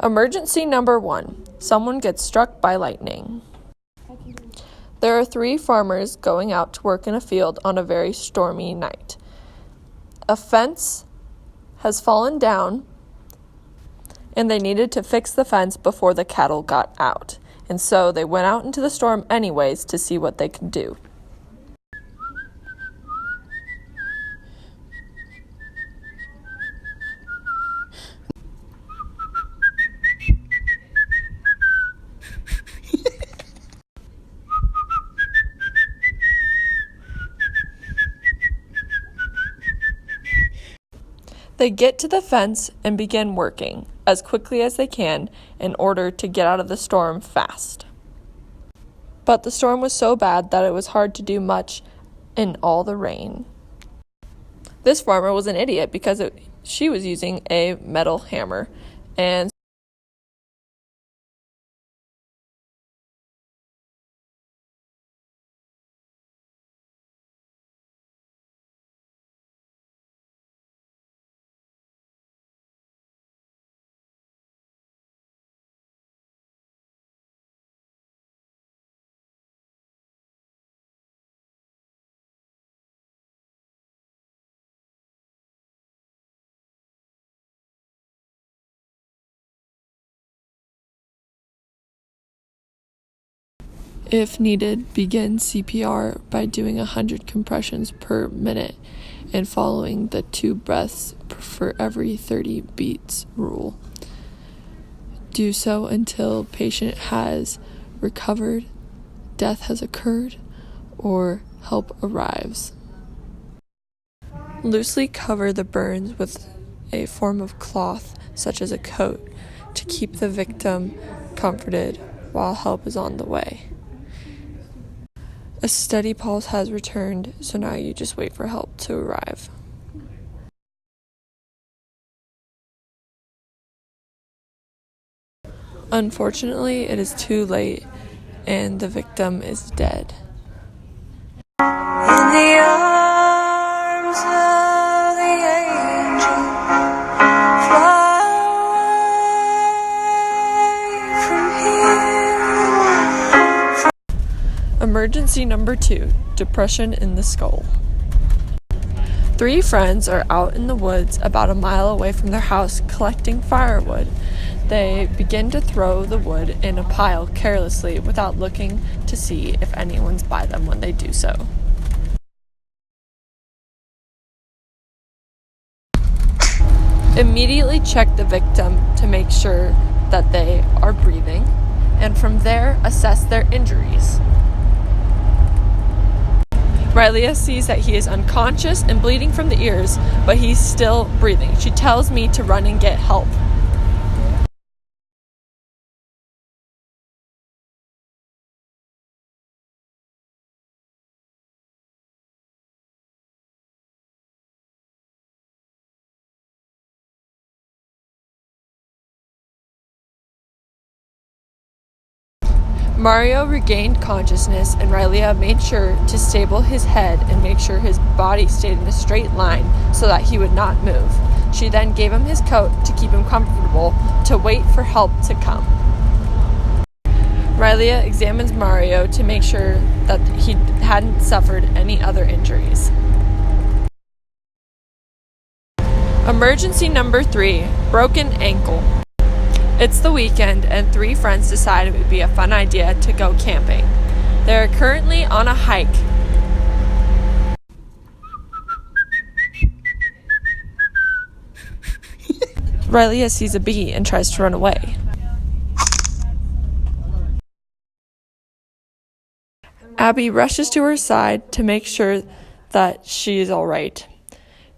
Emergency number 1. Someone gets struck by lightning. There are 3 farmers going out to work in a field on a very stormy night. A fence has fallen down, and they needed to fix the fence before the cattle got out. And so they went out into the storm anyways to see what they could do. They get to the fence and begin working as quickly as they can in order to get out of the storm fast. But the storm was so bad that it was hard to do much in all the rain. This farmer was an idiot because she was using a metal hammer, and if needed, begin CPR by doing 100 compressions per minute and following the 2 breaths for every 30 beats rule. Do so until patient has recovered, death has occurred, or help arrives. Loosely cover the burns with a form of cloth, such as a coat, to keep the victim comforted while help is on the way. A steady pulse has returned, so now you just wait for help to arrive. Unfortunately, it is too late, and the victim is dead. In the arms of the angel, fly from here. Emergency number 2, depression in the skull. 3 friends are out in the woods about a mile away from their house collecting firewood. They begin to throw the wood in a pile carelessly without looking to see if anyone's by them when they do so. Immediately check the victim to make sure that they are breathing, and from there assess their injuries. Ryleah sees that he is unconscious and bleeding from the ears, but he's still breathing. She tells me to run and get help. Mario regained consciousness, and Ryleah made sure to stable his head and make sure his body stayed in a straight line so that he would not move. She then gave him his coat to keep him comfortable to wait for help to come. Ryleah examines Mario to make sure that he hadn't suffered any other injuries. Emergency number 3, broken ankle. It's the weekend, and 3 friends decide it would be a fun idea to go camping. They are currently on a hike. Ryleah sees a bee and tries to run away. Abby rushes to her side to make sure that she is all right.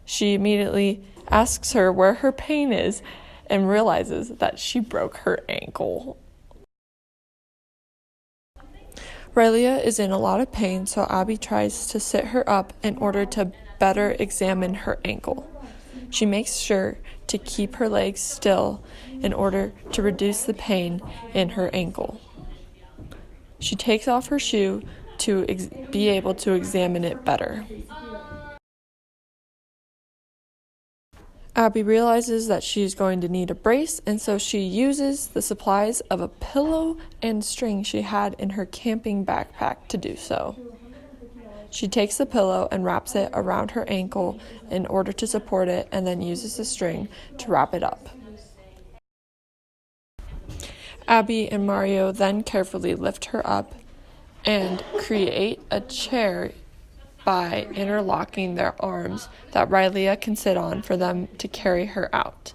She immediately asks her where her pain is and realizes that she broke her ankle. Ryleah is in a lot of pain, so Abby tries to sit her up in order to better examine her ankle. She makes sure to keep her legs still in order to reduce the pain in her ankle. She takes off her shoe to be able to examine it better. Abby realizes that she's going to need a brace, and so she uses the supplies of a pillow and string she had in her camping backpack to do so. She takes the pillow and wraps it around her ankle in order to support it, and then uses the string to wrap it up. Abby and Mario then carefully lift her up and create a chair by interlocking their arms that Ryleah can sit on for them to carry her out.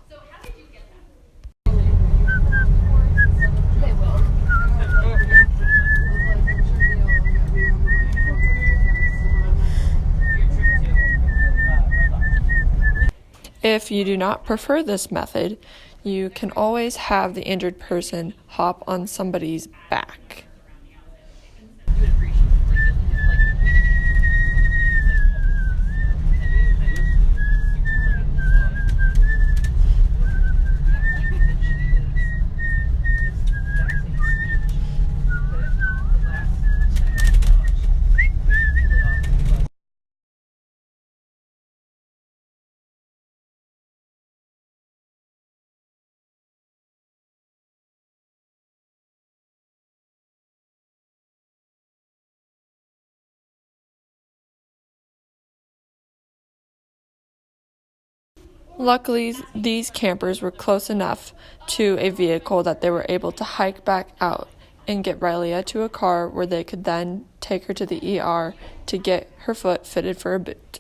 If you do not prefer this method, you can always have the injured person hop on somebody's back. Luckily, these campers were close enough to a vehicle that they were able to hike back out and get Ryleah to a car where they could then take her to the ER to get her foot fitted for a boot.